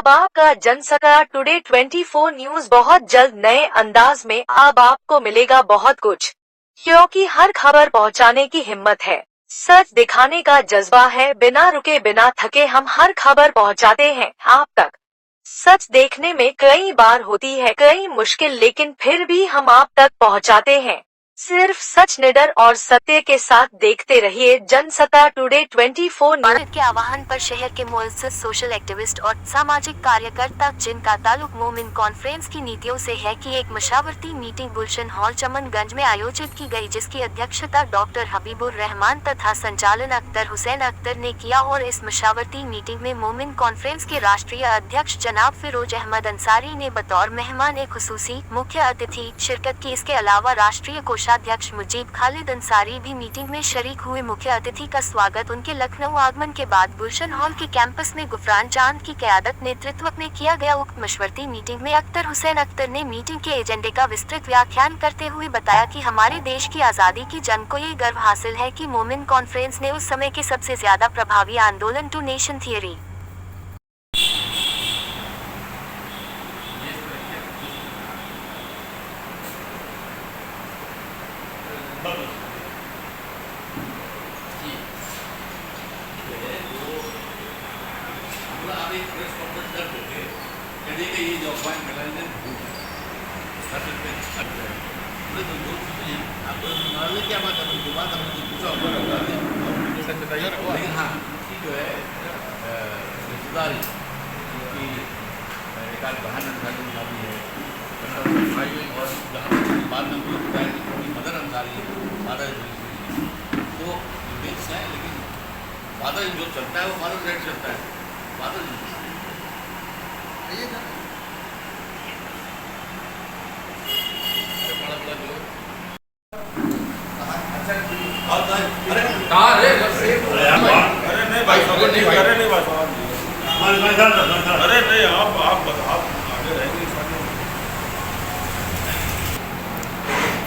अब आपका Jansatta today 24 news बहुत जल्द नए अंदाज में अब आपको मिलेगा बहुत कुछ, क्योंकि हर खबर पहुंचाने की हिम्मत है, सच दिखाने का जज्बा है। बिना रुके बिना थके हम हर खबर पहुंचाते हैं आप तक। सच देखने में कई बार होती है कई मुश्किल, लेकिन फिर भी हम आप तक पहुंचाते हैं। सिर्फ सच, निडर और सत्य के साथ देखते रहिए जनसत्ता टुडे 24 न्यूज के आह्वान पर शहर के मुअज़्ज़ज़ सोशल एक्टिविस्ट और सामाजिक कार्यकर्ता जिनका ताल्लुक मोमिन कॉन्फ्रेंस की नीतियों से है की एक मशावरती मीटिंग गुलशन हॉल चमनगंज में आयोजित की गई, जिसकी अध्यक्षता डॉक्टर हबीबुर रहमान तथा संचालन अख्तर हुसैन अख्तर ने किया। और इस मशावरती मीटिंग में मोमिन कॉन्फ्रेंस के राष्ट्रीय अध्यक्ष जनाब फिरोज अहमद अंसारी ने बतौर मेहमान खुसूसी मुख्य अतिथि शिरकत की। इसके अलावा राष्ट्रीय कोषाध्यक्ष मुजीब खालिद अंसारी भी मीटिंग में शरीक हुए। मुख्य अतिथि का स्वागत उनके लखनऊ आगमन के बाद गुलशन हॉल के कैंपस में गुफरान चांद की क़यादत नेतृत्व में किया गया। उक्त मशवरती मीटिंग में अख्तर हुसैन अख्तर ने मीटिंग के एजेंडे का विस्तृत व्याख्यान करते हुए बताया कि हमारे देश की आज़ादी की जंग को ये गर्व हासिल है कि मोमिन कॉन्फ्रेंस ने उस समय के सबसे ज्यादा प्रभावी आंदोलन टू नेशन थियरी क्या बात है, जो बात हमने पूछा लेकिन हाँ जो है रिश्तेदारी की एक आध बहन अंसारी है और बाद में मदर अंसारी फादर तो मिक्स है, लेकिन फादर जो चलता है वो फादर रेट चलता है। फादर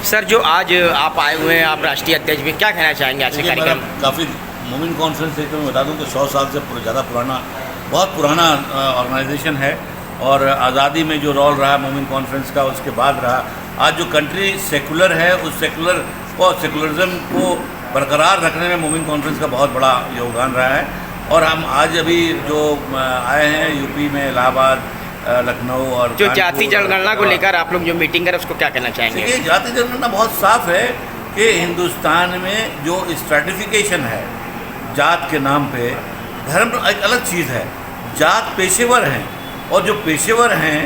सर, जो आज आप आए हुए हैं, आप राष्ट्रीय अध्यक्ष भी, क्या कहना चाहेंगे आज के कार्यक्रम? काफ़ी मोमिन कॉन्फ्रेंस एक तो मैं बता दूं कि 100 साल से ज़्यादा पुराना, बहुत पुराना ऑर्गेनाइजेशन है और आज़ादी में जो रोल रहा मोमिन कॉन्फ्रेंस का उसके बाद रहा। आज जो कंट्री सेकुलर है उस सेकुलरिज्म को बरकरार रखने में मोमिन कॉन्फ्रेंस का बहुत बड़ा योगदान रहा है। और हम आज अभी जो आए हैं यूपी में इलाहाबाद, लखनऊ और जो जाति जनगणना को लेकर आप लोग जो मीटिंग करें उसको क्या कहना चाहेंगे? ये जाति जनगणना बहुत साफ है कि हिंदुस्तान में जो स्ट्रैटिफिकेशन है जात के नाम पे, धर्म एक अलग चीज़ है। जात पेशेवर हैं और जो पेशेवर हैं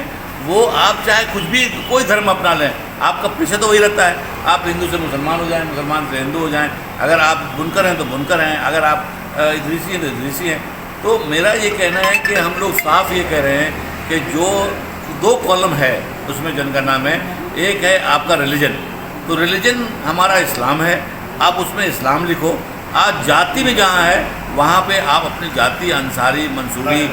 वो आप चाहे कुछ भी कोई धर्म अपना लें, आपका पेशा तो वही रहता है। आप हिंदू से मुसलमान हो जाएं, मुसलमान से हिंदू हो जाएं, अगर आप बुनकर हैं तो बुनकर हैं, अगर आप इदरीसी हैं तो इदरीसी हैं। तो मेरा ये कहना है कि हम लोग साफ ये कह रहे हैं कि जो 2 कॉलम है उसमें जनगणना में, एक है आपका रिलीजन, तो रिलीजन हमारा इस्लाम है, आप उसमें इस्लाम लिखो। आज जाति में जहाँ है वहाँ पे आप अपनी जाति, अंसारी, मंसूरी,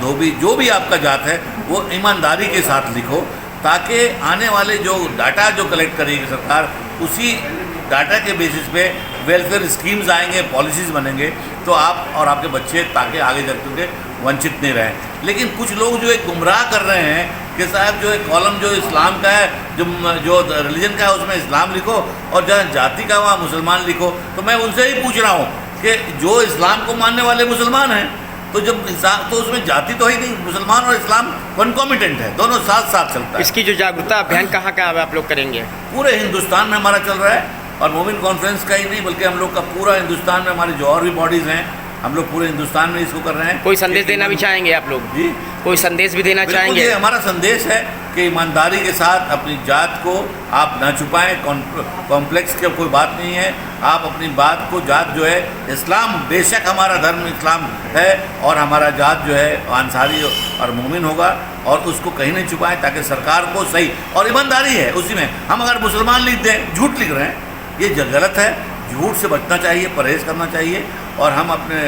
धोबी, जो भी आपका जात है वो ईमानदारी के साथ लिखो, ताकि आने वाले जो डाटा जो कलेक्ट करेगी सरकार, उसी डाटा के बेसिस पे वेलफेयर स्कीम्स आएंगे, पॉलिसीज़ बनेंगे, तो आप और आपके बच्चे ताकि आगे चलते हुए वंचित नहीं रहें। लेकिन कुछ लोग जो एक गुमराह कर रहे हैं कि साहब जो एक कॉलम जो इस्लाम का है, जो रिलीजन का है उसमें इस्लाम लिखो और जहाँ जाति का वहाँ मुसलमान लिखो। तो मैं उनसे ही पूछ रहा हूँ कि जो इस्लाम को मानने वाले मुसलमान हैं, तो जब तो उसमें जाति तो ही नहीं, मुसलमान और इस्लाम कॉन्कॉमिटेंट है, दोनों साथ साथ चलता है। इसकी जो जागरूकता अभियान कहाँ आप लोग करेंगे? पूरे हिंदुस्तान में हमारा चल रहा है, और मोमिन कॉन्फ्रेंस का ही नहीं बल्कि हम लोग का पूरा हिंदुस्तान में, हमारी जो और भी बॉडीज़ हैं, हम लोग पूरे हिंदुस्तान में इसको कर रहे हैं। कोई संदेश देना भी चाहेंगे आप लोग? जी, कोई संदेश भी देना चाहेंगे? ये हमारा संदेश है कि ईमानदारी के साथ अपनी जात को आप ना छुपाएं, कॉम्प्लेक्स की कोई बात नहीं है। आप अपनी बात को, जात जो है इस्लाम, बेशक हमारा धर्म इस्लाम है और हमारा जात जो है अंसारी और मोमिन होगा, और उसको कहीं नहीं छुपाएं ताकि सरकार को सही, और ईमानदारी है उसी में। हम अगर मुसलमान लिख दें, झूठ लिख रहे हैं, ये गलत है। झूठ से बचना चाहिए, परहेज़ करना चाहिए, और हम अपने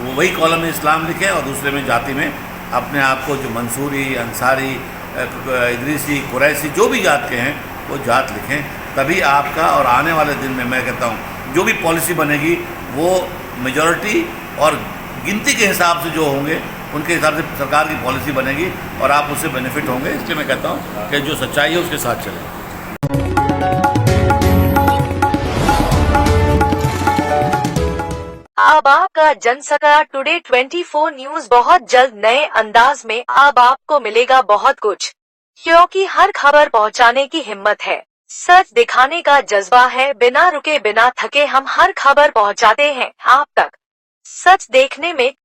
वही कॉलम में इस्लाम लिखें और दूसरे में जाति में अपने आप को जो मंसूरी, अंसारी, इदरीसी, कुरैशी, जो भी जात के हैं वो जात लिखें। तभी आपका, और आने वाले दिन में मैं कहता हूँ जो भी पॉलिसी बनेगी वो मेजॉरिटी और गिनती के हिसाब से जो होंगे उनके हिसाब से सरकार की पॉलिसी बनेगी और आप उससे बेनिफिट होंगे। इसलिए मैं कहता हूँ कि जो सच्चाई है उसके साथ चलें। अब आपका जनसका टुडे 24 न्यूज बहुत जल्द नए अंदाज में अब आपको मिलेगा बहुत कुछ, क्योंकि हर खबर पहुंचाने की हिम्मत है, सच दिखाने का जज्बा है। बिना रुके बिना थके हम हर खबर पहुंचाते हैं आप तक। सच देखने में